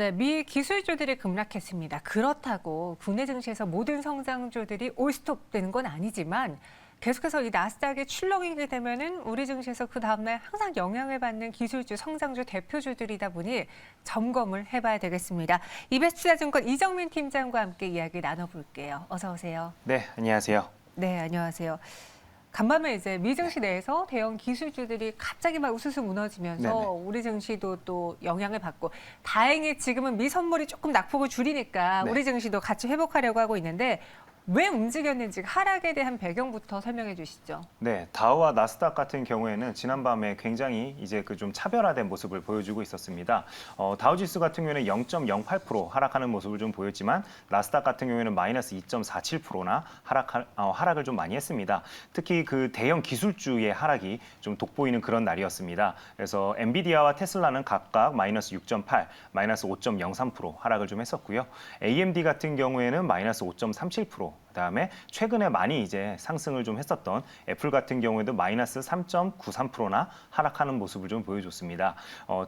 네, 미 기술주들이 급락했습니다. 그렇다고 국내 증시에서 모든 성장주들이 올스톱되는 건 아니지만 계속해서 이 나스닥이 출렁이게 되면은 우리 증시에서 그 다음날 항상 영향을 받는 기술주, 성장주 대표주들이다 보니 점검을 해봐야 되겠습니다. 이베스트투자증권 이정민 팀장과 함께 이야기 나눠볼게요. 어서 오세요. 네, 안녕하세요. 네, 안녕하세요. 간밤에 이제 미 증시 내에서 대형 기술주들이 갑자기 막 우수수 무너지면서 네네. 우리 증시도 또 영향을 받고 다행히 지금은 미 선물이 조금 낙폭을 줄이니까 네. 우리 증시도 같이 회복하려고 하고 있는데 왜 움직였는지 하락에 대한 배경부터 설명해 주시죠. 네, 다우와 나스닥 같은 경우에는 지난밤에 굉장히 이제 그 좀 차별화된 모습을 보여주고 있었습니다. 다우 지수 같은 경우에는 0.08% 하락하는 모습을 좀 보였지만 나스닥 같은 경우에는 마이너스 2.47%나 하락을 좀 많이 했습니다. 특히 그 대형 기술주의 하락이 좀 돋보이는 그런 날이었습니다. 그래서 엔비디아와 테슬라는 각각 마이너스 6.8, 마이너스 5.03% 하락을 좀 했었고요. AMD 같은 경우에는 마이너스 5.37%. 그다음에 최근에 많이 이제 상승을 좀 했었던 애플 같은 경우에도 마이너스 3.93%나 하락하는 모습을 좀 보여줬습니다.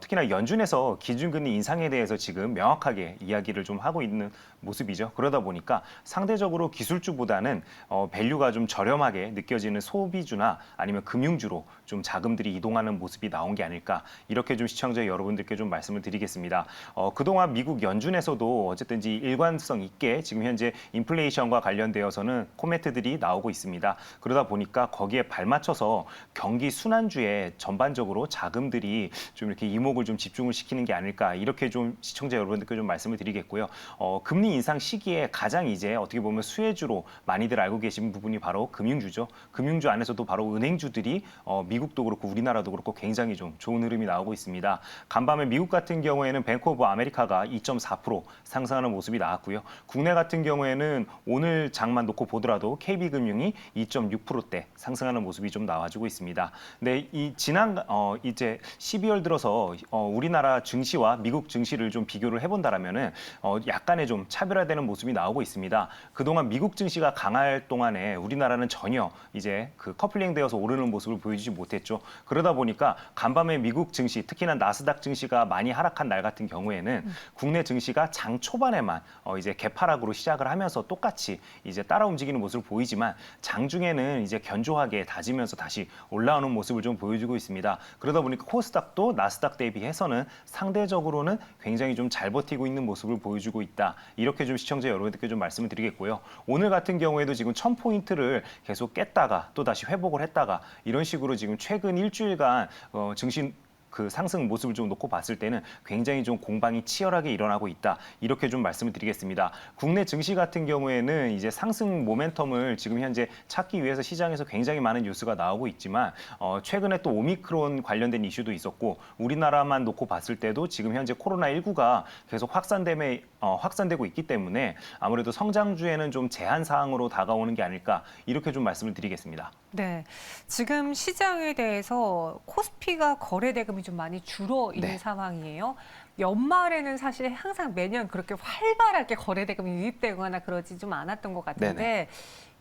특히나 연준에서 기준금리 인상에 대해서 지금 명확하게 이야기를 좀 하고 있는 모습이죠. 그러다 보니까 상대적으로 기술주보다는 밸류가 좀 저렴하게 느껴지는 소비주나 아니면 금융주로 좀 자금들이 이동하는 모습이 나온 게 아닐까 이렇게 좀 시청자 여러분들께 좀 말씀을 드리겠습니다. 그동안 미국 연준에서도 어쨌든지 일관성 있게 지금 현재 인플레이션과 관련되어서는 코멘트들이 나오고 있습니다. 그러다 보니까 거기에 발맞춰서 경기 순환주에 전반적으로 자금들이 좀 이렇게 이목을 좀 집중을 시키는 게 아닐까 이렇게 좀 시청자 여러분들께 좀 말씀을 드리겠고요. 금리 인상 시기에 가장 이제 어떻게 보면 수혜주로 많이들 알고 계신 부분이 바로 금융주죠. 금융주 안에서도 바로 은행주들이 미국도 그렇고 우리나라도 그렇고 굉장히 좀 좋은 흐름이 나오고 있습니다. 간밤에 미국 같은 경우에는 뱅크 오브 아메리카가 2.4% 상승하는 모습이 나왔고요. 국내 같은 경우에는 오늘 장만 놓고 보더라도 KB금융이 2.6%대 상승하는 모습이 좀 나와주고 있습니다. 근데 이 지난 이제 12월 들어서 우리나라 증시와 미국 증시를 좀 비교를 해본다라면은 약간의 좀 차별화되는 모습이 나오고 있습니다. 그동안 미국 증시가 강할 동안에 우리나라는 전혀 이제 그 커플링되어서 오르는 모습을 보여주지 못했죠. 그러다 보니까 간밤에 미국 증시, 특히나 나스닥 증시가 많이 하락한 날 같은 경우에는 국내 증시가 장 초반에만 이제 개파락으로 시작을 하면서 똑같이 이제 따라 움직이는 모습을 보이지만 장중에는 이제 견조하게 다지면서 다시 올라오는 모습을 좀 보여주고 있습니다. 그러다 보니까 코스닥도 나스닥 대비해서는 상대적으로는 굉장히 좀 잘 버티고 있는 모습을 보여주고 있다. 이렇게 좀 시청자 여러분들께 좀 말씀을 드리겠고요. 오늘 같은 경우에도 지금 1000포인트를 계속 깼다가 또 다시 회복을 했다가 이런 식으로 지금 최근 일주일간 증시 그 상승 모습을 좀 놓고 봤을 때는 굉장히 좀 공방이 치열하게 일어나고 있다. 이렇게 좀 말씀을 드리겠습니다. 국내 증시 같은 경우에는 이제 상승 모멘텀을 지금 현재 찾기 위해서 시장에서 굉장히 많은 뉴스가 나오고 있지만 최근에 또 오미크론 관련된 이슈도 있었고 우리나라만 놓고 봤을 때도 지금 현재 코로나19가 계속 확산되고 있기 때문에 아무래도 성장주에는 좀 제한 사항으로 다가오는 게 아닐까 이렇게 좀 말씀을 드리겠습니다. 네, 지금 시장에 대해서 코스피가 거래 대금이 좀 많이 줄어 있는 네. 상황이에요. 연말에는 사실 항상 매년 그렇게 활발하게 거래 대금이 유입되거나 그러지 좀 않았던 것 같은데 네네.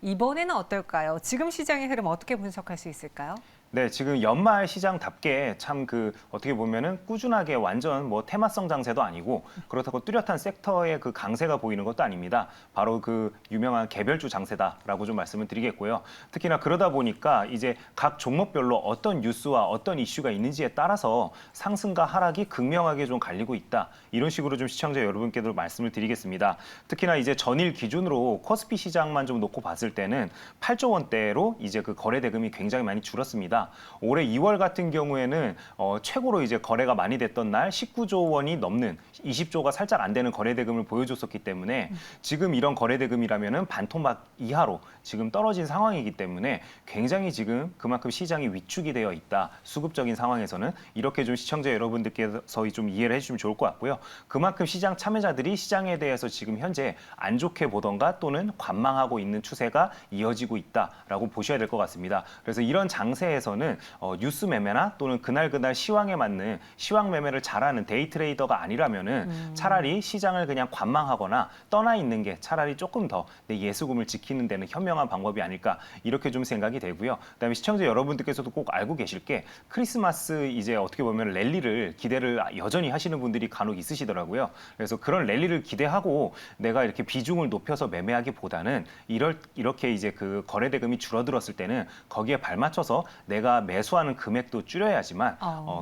이번에는 어떨까요? 지금 시장의 흐름 어떻게 분석할 수 있을까요? 네, 지금 연말 시장답게 참 그 어떻게 보면은 꾸준하게 완전 뭐 테마성 장세도 아니고 그렇다고 뚜렷한 섹터의 그 강세가 보이는 것도 아닙니다. 바로 그 유명한 개별주 장세다라고 좀 말씀을 드리겠고요. 특히나 그러다 보니까 이제 각 종목별로 어떤 뉴스와 어떤 이슈가 있는지에 따라서 상승과 하락이 극명하게 좀 갈리고 있다. 이런 식으로 좀 시청자 여러분께도 말씀을 드리겠습니다. 특히나 이제 전일 기준으로 코스피 시장만 좀 놓고 봤을 때는 8조 원대로 이제 그 거래 대금이 굉장히 많이 줄었습니다. 올해 2월 같은 경우에는 최고로 이제 거래가 많이 됐던 날 19조 원이 넘는 20조가 살짝 안 되는 거래 대금을 보여줬었기 때문에 지금 이런 거래 대금이라면은 반토막 이하로 지금 떨어진 상황이기 때문에 굉장히 지금 그만큼 시장이 위축이 되어 있다. 수급적인 상황에서는 이렇게 좀 시청자 여러분들께서 좀 이해를 해주시면 좋을 것 같고요. 그만큼 시장 참여자들이 시장에 대해서 지금 현재 안 좋게 보던가 또는 관망하고 있는 추세가 이어지고 있다라고 보셔야 될 것 같습니다. 그래서 이런 장세에서 대해서는 뉴스 매매나 또는 그날 시황에 맞는 시황 매매를 잘하는 데이 트레이더가 아니라면은 차라리 시장을 그냥 관망하거나 떠나 있는 게 차라리 조금 더 내 예수금을 지키는 데는 현명한 방법이 아닐까 이렇게 좀 생각이 되고요. 그다음에 시청자 여러분들께서도 꼭 알고 계실 게 크리스마스 이제 어떻게 보면 랠리를 기대를 여전히 하시는 분들이 간혹 있으시더라고요. 그래서 그런 랠리를 기대하고 내가 이렇게 비중을 높여서 매매하기보다는 이렇게 이제 그 거래 대금이 줄어들었을 때는 거기에 발맞춰서 내가 매수하는 금액도 줄여야지만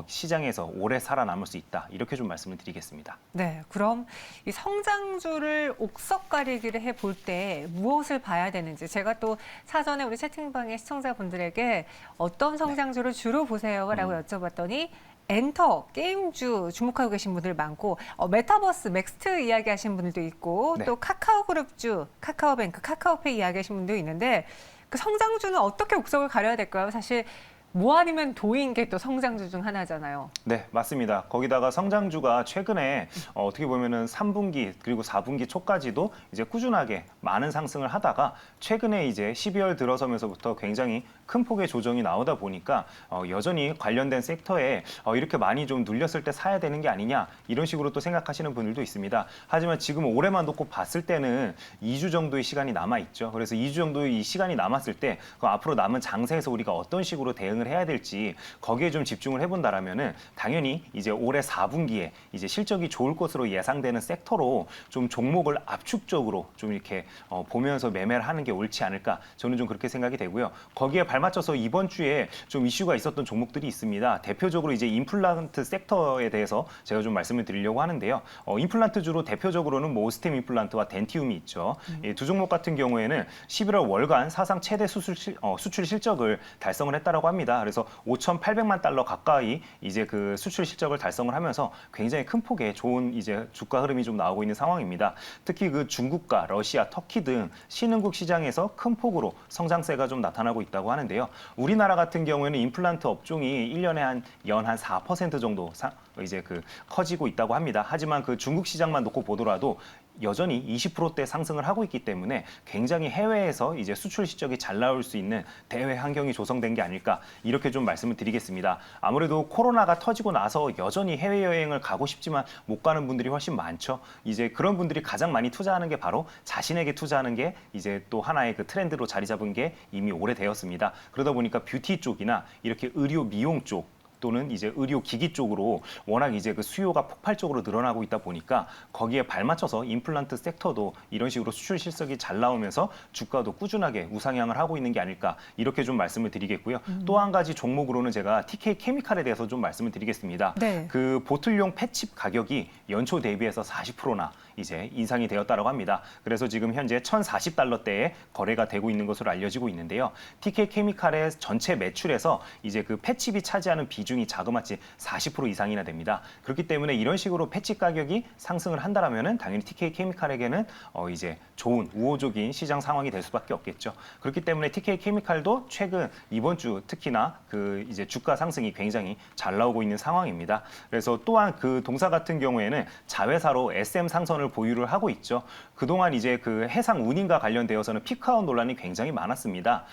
시장에서 오래 살아남을 수 있다. 이렇게 좀 말씀을 드리겠습니다. 네, 그럼 이 성장주를 옥석 가리기를 해볼 때 무엇을 봐야 되는지 제가 또 사전에 우리 채팅방의 시청자분들에게 어떤 성장주를 주로 보세요라고 여쭤봤더니 엔터, 게임주 주목하고 계신 분들 많고 메타버스, 맥스트 이야기하시는 분들도 있고 네. 또 카카오그룹주, 카카오뱅크, 카카오페이 이야기하시는 분도 있는데 그 성장주는 어떻게 옥석을 가려야 될까요? 사실 뭐 아니면 도인 게 또 성장주 중 하나잖아요. 네, 맞습니다. 거기다가 성장주가 최근에 어떻게 보면은 3분기 그리고 4분기 초까지도 이제 꾸준하게 많은 상승을 하다가 최근에 이제 12월 들어서면서부터 굉장히 큰 폭의 조정이 나오다 보니까 여전히 관련된 섹터에 이렇게 많이 좀 눌렸을 때 사야 되는 게 아니냐 이런 식으로 또 생각하시는 분들도 있습니다. 하지만 지금 올해만 놓고 봤을 때는 2주 정도의 시간이 남아 있죠. 그래서 2주 정도의 이 시간이 남았을 때 앞으로 남은 장세에서 우리가 어떤 식으로 대응을 해야 될지 거기에 좀 집중을 해본다라면은 당연히 이제 올해 4분기에 이제 실적이 좋을 것으로 예상되는 섹터로 좀 종목을 압축적으로 좀 이렇게 보면서 매매를 하는 게 옳지 않을까 저는 좀 그렇게 생각이 되고요. 거기에 발맞춰서 이번 주에 좀 이슈가 있었던 종목들이 있습니다. 대표적으로 이제 임플란트 섹터에 대해서 제가 좀 말씀을 드리려고 하는데요. 임플란트주로 대표적으로는 뭐 오스템 임플란트와 덴티움이 있죠. 이 두 종목 같은 경우에는 11월 월간 사상 최대 수출 실적을 달성을 했다라고 합니다. 그래서 5,800만 달러 가까이 이제 그 수출 실적을 달성을 하면서 굉장히 큰 폭의 좋은 이제 주가 흐름이 좀 나오고 있는 상황입니다. 특히 그 중국과 러시아, 터키 등 신흥국 시장에서 큰 폭으로 성장세가 좀 나타나고 있다고 하는데요. 우리나라 같은 경우에는 임플란트 업종이 1년에 연 한 4% 정도 이제 그 커지고 있다고 합니다. 하지만 그 중국 시장만 놓고 보더라도 여전히 20%대 상승을 하고 있기 때문에 굉장히 해외에서 이제 수출 실적이 잘 나올 수 있는 대외 환경이 조성된 게 아닐까 이렇게 좀 말씀을 드리겠습니다. 아무래도 코로나가 터지고 나서 여전히 해외여행을 가고 싶지만 못 가는 분들이 훨씬 많죠. 이제 그런 분들이 가장 많이 투자하는 게 바로 자신에게 투자하는 게 이제 또 하나의 그 트렌드로 자리 잡은 게 이미 오래되었습니다. 그러다 보니까 뷰티 쪽이나 이렇게 의료 미용 쪽 또는 이제 의료기기 쪽으로 워낙 이제 그 수요가 폭발적으로 늘어나고 있다 보니까 거기에 발맞춰서 임플란트 섹터도 이런 식으로 수출 실적이 잘 나오면서 주가도 꾸준하게 우상향을 하고 있는 게 아닐까 이렇게 좀 말씀을 드리겠고요. 또 한 가지 종목으로는 제가 TK 케미칼에 대해서 좀 말씀을 드리겠습니다. 네. 그 보틀용 펫칩 가격이 연초 대비해서 40%나 이제 인상이 되었다고 합니다. 그래서 지금 현재 1,040달러대에 거래가 되고 있는 것으로 알려지고 있는데요. TK 케미칼의 전체 매출에서 이제 그 펫칩이 차지하는 비중이 자그마치 40% 이상이나 됩니다. 그렇기 때문에 이런 식으로 펫칩 가격이 상승을 한다라면은 당연히 TK 케미칼에게는 이제 좋은 우호적인 시장 상황이 될 수밖에 없겠죠. 그렇기 때문에 TK 케미칼도 최근 이번 주 특히나 그 이제 주가 상승이 굉장히 잘 나오고 있는 상황입니다. 그래서 또한 그 동사 같은 경우에는 자회사로 SM 상선을 보유를 하고 있죠. 그동안 이제 그 해상 운임과 관련되어서는 피크아웃 논란이 굉장히 많았습니다.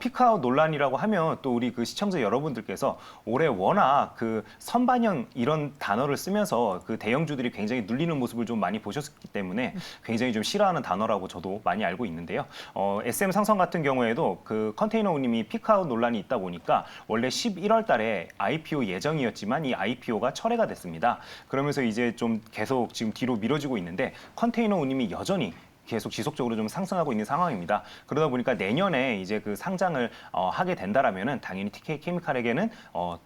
피크아웃 논란이라고 하면 또 우리 그 시청자 여러분들께서 올해 워낙 그 선반영 이런 단어를 쓰면서 그 대형주들이 굉장히 눌리는 모습을 좀 많이 보셨기 때문에 굉장히 좀 싫어하는 단어라고 저도 많이 알고 있는데요. SM 상선 같은 경우에도 그 컨테이너 운임이 피크아웃 논란이 있다 보니까 원래 11월 달에 IPO 예정이었지만 이 IPO가 철회가 됐습니다. 그러면서 이제 좀 계속 지금 뒤로 미뤄지고 있는데 컨테이너 운임이 여전히 계속 지속적으로 좀 상승하고 있는 상황입니다. 그러다 보니까 내년에 이제 그 상장을 하게 된다라면은 당연히 TK 케미칼에게는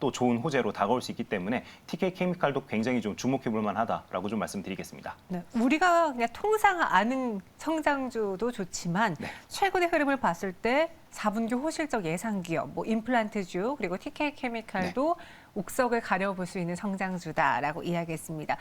또 좋은 호재로 다가올 수 있기 때문에 TK 케미칼도 굉장히 좀 주목해 볼 만하다라고 좀 말씀드리겠습니다. 네, 우리가 그냥 통상 아는 성장주도 좋지만 최근의 흐름을 봤을 때 4분기 호실적 예상 기업, 뭐 임플란트주 그리고 TK 케미칼도 옥석을 가려볼 수 있는 성장주다라고 이야기했습니다.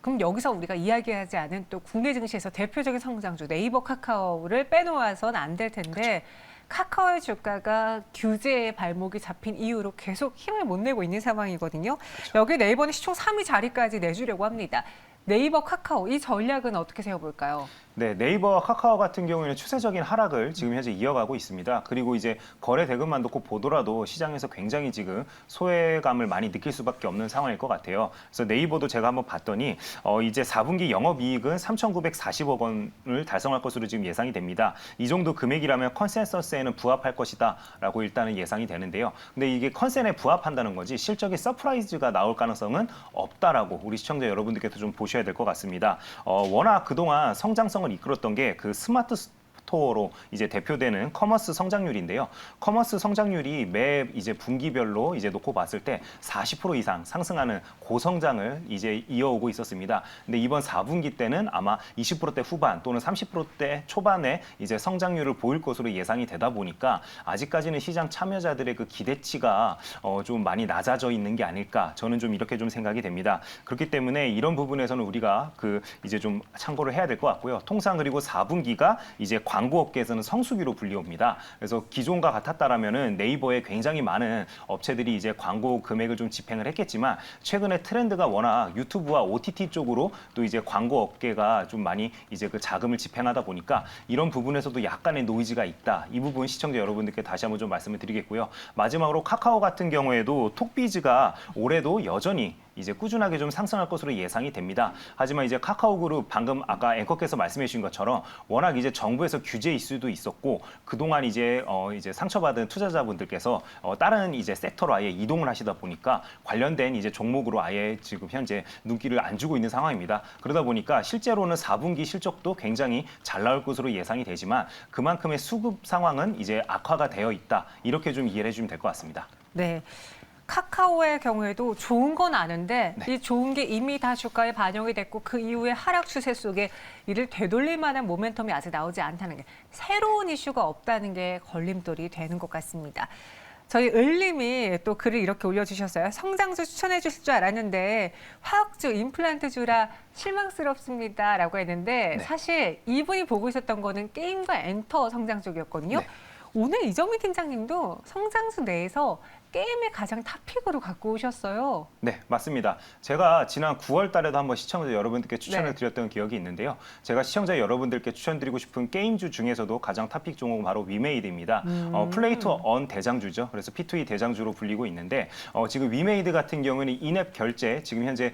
그럼 여기서 우리가 이야기하지 않은 또 국내 증시에서 대표적인 성장주 네이버 카카오를 빼놓아서는 안 될 텐데 카카오의 주가가 규제의 발목이 잡힌 이후로 계속 힘을 못 내고 있는 상황이거든요. 여기 네이버는 시총 3위 자리까지 내주려고 합니다. 네이버 카카오 이 전략은 어떻게 세워볼까요? 네, 네이버와 카카오 같은 경우에는 추세적인 하락을 지금 현재 이어가고 있습니다. 그리고 이제 거래 대금만 놓고 보더라도 시장에서 굉장히 지금 소외감을 많이 느낄 수밖에 없는 상황일 것 같아요. 그래서 네이버도 제가 한번 봤더니 이제 4분기 영업이익은 3,940억 원을 달성할 것으로 지금 예상이 됩니다. 이 정도 금액이라면 컨센서스에는 부합할 것이다라고 일단은 예상이 되는데요. 근데 이게 컨센에 부합한다는 거지 실적의 서프라이즈가 나올 가능성은 없다라고 우리 시청자 여러분들께서 좀 보셔야 될 것 같습니다. 워낙 그동안 성장성을 이끌었던 게 그 스마트 스토어로 이제 대표되는 커머스 성장률인데요. 커머스 성장률이 매 이제 분기별로 이제 놓고 봤을 때 40% 이상 상승하는 고성장을 이제 이어오고 있었습니다. 근데 이번 4분기 때는 아마 20%대 후반 또는 30%대 초반에 이제 성장률을 보일 것으로 예상이 되다 보니까 아직까지는 시장 참여자들의 그 기대치가 좀 많이 낮아져 있는 게 아닐까 저는 좀 이렇게 좀 생각이 됩니다. 그렇기 때문에 이런 부분에서는 우리가 그 이제 좀 참고를 해야 될 것 같고요. 통상 그리고 4분기가 이제 광고업계에서는 성수기로 불리웁니다. 그래서 기존과 같았다라면은 네이버에 굉장히 많은 업체들이 이제 광고 금액을 좀 집행을 했겠지만 최근에 트렌드가 워낙 유튜브와 OTT 쪽으로 또 이제 광고업계가 좀 많이 이제 그 자금을 집행하다 보니까 이런 부분에서도 약간의 노이즈가 있다. 이 부분 시청자 여러분들께 다시 한번 좀 말씀을 드리겠고요. 마지막으로 카카오 같은 경우에도 톡비즈가 올해도 여전히 이제 꾸준하게 좀 상승할 것으로 예상이 됩니다. 하지만 이제 카카오그룹 방금 아까 앵커께서 말씀해 주신 것처럼 워낙 이제 정부에서 규제 이슈도 있었고 그동안 이제 상처받은 투자자분들께서 다른 이제 섹터로 아예 이동을 하시다 보니까 관련된 이제 종목으로 아예 지금 현재 눈길을 안 주고 있는 상황입니다. 그러다 보니까 실제로는 4분기 실적도 굉장히 잘 나올 것으로 예상이 되지만 그만큼의 수급 상황은 이제 악화가 되어 있다. 이렇게 좀 이해를 해주면 될 것 같습니다. 네. 카카오의 경우에도 좋은 건 아는데 이 좋은 게 이미 다 주가에 반영이 됐고 그 이후에 하락 추세 속에 이를 되돌릴 만한 모멘텀이 아직 나오지 않다는 게 새로운 이슈가 없다는 게 걸림돌이 되는 것 같습니다. 저희 을님이 또 글을 이렇게 올려주셨어요. 성장주 추천해 주실 줄 알았는데 화학주, 임플란트주라 실망스럽습니다 라고 했는데 네. 사실 이분이 보고 있었던 거는 게임과 엔터 성장 쪽이었거든요. 네. 오늘 이정미 팀장님도 성장주 내에서 게임을 가장 탑픽으로 갖고 오셨어요. 네, 맞습니다. 제가 지난 9월 달에도 한번 시청자 여러분들께 추천을 네. 드렸던 기억이 있는데요. 제가 시청자 여러분들께 추천드리고 싶은 게임주 중에서도 가장 탑픽 종목은 바로 위메이드입니다. 플레이 투 언 대장주죠. 그래서 P2E 대장주로 불리고 있는데 지금 위메이드 같은 경우는 인앱 결제 지금 현재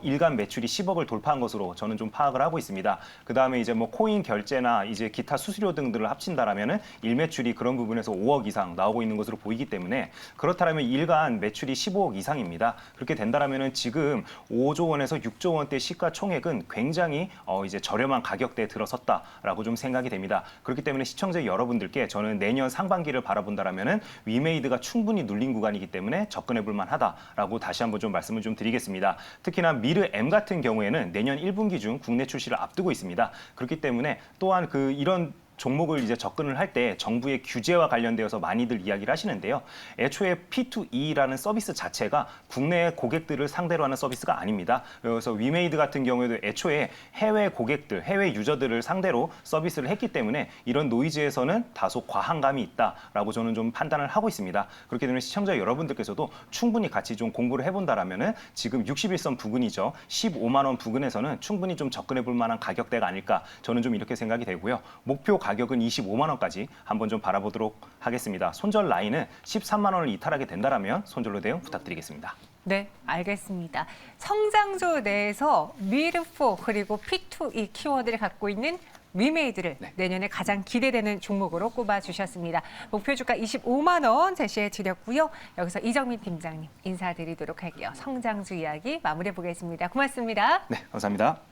일간 매출이 10억을 돌파한 것으로 저는 좀 파악을 하고 있습니다. 그다음에 이제 뭐 코인 결제나 이제 기타 수수료 등들을 합친다라면은 일매출이 그런 부분에서 5억 이상 나오고 있는 것으로 보이기 때문에 그렇다면 일간 매출이 15억 이상입니다. 그렇게 된다라면은 지금 5조 원에서 6조 원대 시가총액은 굉장히 이제 저렴한 가격대에 들어섰다라고 좀 생각이 됩니다. 그렇기 때문에 시청자 여러분들께 저는 내년 상반기를 바라본다라면은 위메이드가 충분히 눌린 구간이기 때문에 접근해 볼 만하다라고 다시 한번 좀 말씀을 좀 드리겠습니다. 특히나 미르 M 같은 경우에는 내년 1분기 중 국내 출시를 앞두고 있습니다. 그렇기 때문에 또한 이런 종목을 이제 접근을 할 때 정부의 규제와 관련되어서 많이들 이야기를 하시는데요. 애초에 P2E라는 서비스 자체가 국내 고객들을 상대로 하는 서비스가 아닙니다. 그래서 위메이드 같은 경우에도 애초에 해외 고객들, 해외 유저들을 상대로 서비스를 했기 때문에 이런 노이즈에서는 다소 과한 감이 있다라고 저는 좀 판단을 하고 있습니다. 그렇기 때문에 시청자 여러분들께서도 충분히 같이 좀 공부를 해본다라면은 지금 61선 부근이죠. 15만 원 부근에서는 충분히 좀 접근해 볼 만한 가격대가 아닐까 저는 좀 이렇게 생각이 되고요. 목표 가격은 25만 원까지 한번 좀 바라보도록 하겠습니다. 손절 라인은 13만 원을 이탈하게 된다라면 손절로 대응 부탁드리겠습니다. 네, 알겠습니다. 성장주 내에서 미르4 그리고 P2E 키워드를 갖고 있는 위메이드를 내년에 가장 기대되는 종목으로 꼽아주셨습니다. 목표 주가 25만 원 제시해 드렸고요. 여기서 이정민 팀장님 인사드리도록 할게요. 성장주 이야기 마무리해 보겠습니다. 고맙습니다. 네, 감사합니다.